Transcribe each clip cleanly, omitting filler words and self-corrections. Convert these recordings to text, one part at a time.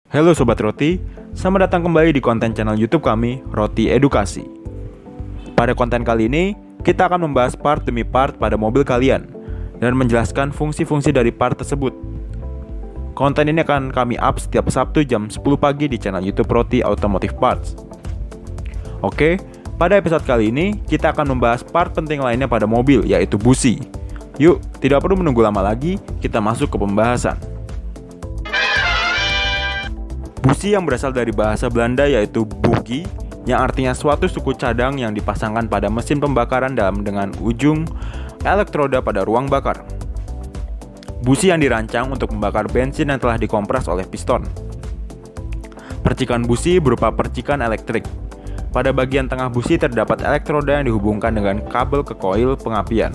Halo Sobat Roti, selamat datang kembali di konten channel YouTube kami, Roti Edukasi. Pada konten kali ini, kita akan membahas part demi part pada mobil kalian dan menjelaskan fungsi-fungsi dari part tersebut. Konten ini akan kami up setiap Sabtu jam 10 pagi di channel YouTube Roti Automotive Parts. Oke, pada episode kali ini, kita akan membahas part penting lainnya pada mobil, yaitu busi. Yuk, tidak perlu menunggu lama lagi, kita masuk ke pembahasan. Busi yang berasal dari bahasa Belanda yaitu bogie, yang artinya suatu suku cadang yang dipasangkan pada mesin pembakaran dengan ujung elektroda pada ruang bakar. Busi yang dirancang untuk membakar bensin yang telah dikompres oleh piston. Percikan busi berupa percikan elektrik. Pada bagian tengah busi terdapat elektroda yang dihubungkan dengan kabel ke koil pengapian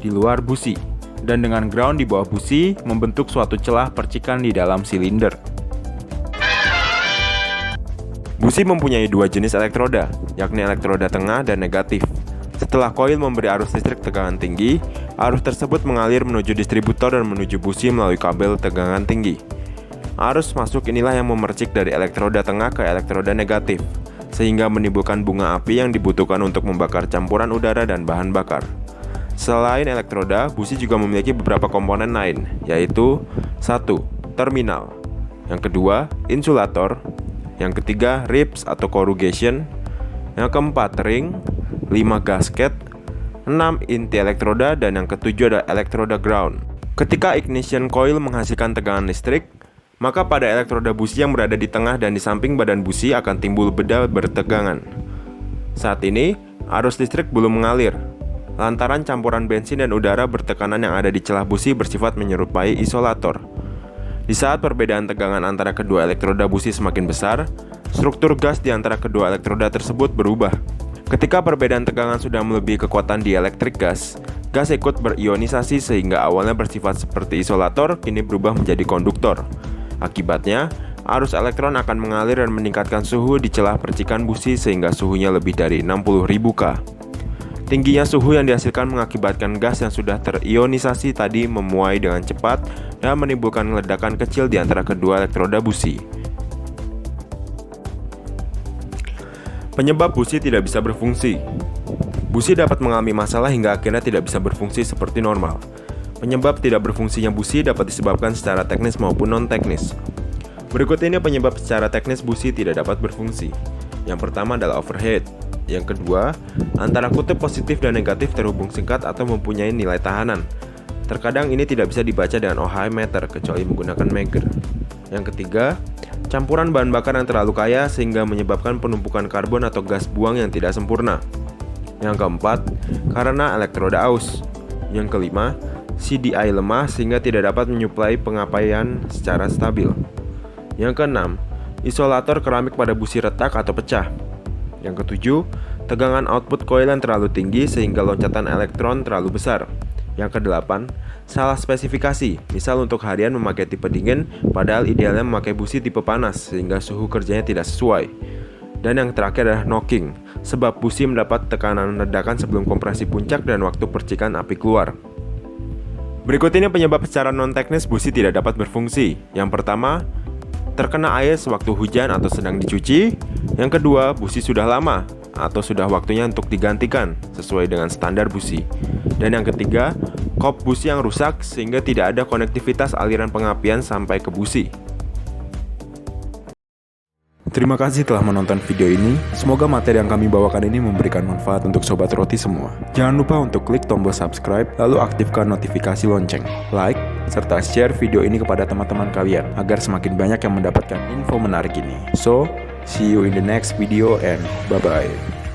di luar busi, dan dengan ground di bawah busi membentuk suatu celah percikan di dalam silinder. Busi mempunyai dua jenis elektroda, yakni elektroda tengah dan negatif. Setelah koil memberi arus listrik tegangan tinggi, arus tersebut mengalir menuju distributor dan menuju busi melalui kabel tegangan tinggi. Arus masuk inilah yang memercik dari elektroda tengah ke elektroda negatif, sehingga menimbulkan bunga api yang dibutuhkan untuk membakar campuran udara dan bahan bakar. Selain elektroda, busi juga memiliki beberapa komponen lain, yaitu 1. Terminal, yang kedua, insulator, yang ketiga, ribs atau corrugation, yang keempat, ring, 5 gasket, 6 inti elektroda, dan yang ketujuh ada elektroda ground. Ketika ignition coil menghasilkan tegangan listrik, maka pada elektroda busi yang berada di tengah dan di samping badan busi akan timbul beda bertegangan. Saat ini, arus listrik belum mengalir, lantaran campuran bensin dan udara bertekanan yang ada di celah busi bersifat menyerupai isolator. Di saat perbedaan tegangan antara kedua elektroda busi semakin besar, struktur gas di antara kedua elektroda tersebut berubah. Ketika perbedaan tegangan sudah melebihi kekuatan dieelektrik gas, gas ikut berionisasi sehingga awalnya bersifat seperti isolator, kini berubah menjadi konduktor. Akibatnya, arus elektron akan mengalir dan meningkatkan suhu di celah percikan busi sehingga suhunya lebih dari 60.000 K. Tingginya suhu yang dihasilkan mengakibatkan gas yang sudah terionisasi tadi memuai dengan cepat dan menimbulkan ledakan kecil di antara kedua elektroda busi. Penyebab busi tidak bisa berfungsi. Busi dapat mengalami masalah hingga akhirnya tidak bisa berfungsi seperti normal. Penyebab tidak berfungsinya busi dapat disebabkan secara teknis maupun non-teknis. Berikut ini penyebab secara teknis busi tidak dapat berfungsi. Yang pertama adalah overheat. Yang kedua, antara kutub positif dan negatif terhubung singkat atau mempunyai nilai tahanan. Terkadang ini tidak bisa dibaca dengan ohmmeter kecuali menggunakan Megger. Yang ketiga, campuran bahan bakar yang terlalu kaya sehingga menyebabkan penumpukan karbon atau gas buang yang tidak sempurna. Yang keempat, karena elektroda aus. Yang kelima, CDI lemah sehingga tidak dapat menyuplai pengapaian secara stabil. Yang keenam, isolator keramik pada busi retak atau pecah. Yang ketujuh, tegangan output coil yang terlalu tinggi sehingga loncatan elektron terlalu besar. Yang kedelapan, salah spesifikasi, misal untuk harian memakai tipe dingin, padahal idealnya memakai busi tipe panas sehingga suhu kerjanya tidak sesuai. Dan yang terakhir adalah knocking, sebab busi mendapat tekanan ledakan sebelum kompresi puncak dan waktu percikan api keluar. Berikut ini penyebab secara non-teknis busi tidak dapat berfungsi. Yang pertama, terkena air sewaktu hujan atau sedang dicuci. Yang kedua, busi sudah lama atau sudah waktunya untuk digantikan sesuai dengan standar busi. Dan yang ketiga, kop busi yang rusak sehingga tidak ada konektivitas aliran pengapian sampai ke busi. Terima kasih telah menonton video ini. Semoga materi yang kami bawakan ini memberikan manfaat untuk Sobat Roti semua. Jangan lupa untuk klik tombol subscribe, lalu aktifkan notifikasi lonceng, like, serta share video ini kepada teman-teman kalian agar semakin banyak yang mendapatkan info menarik ini. So, see you in the next video and bye-bye.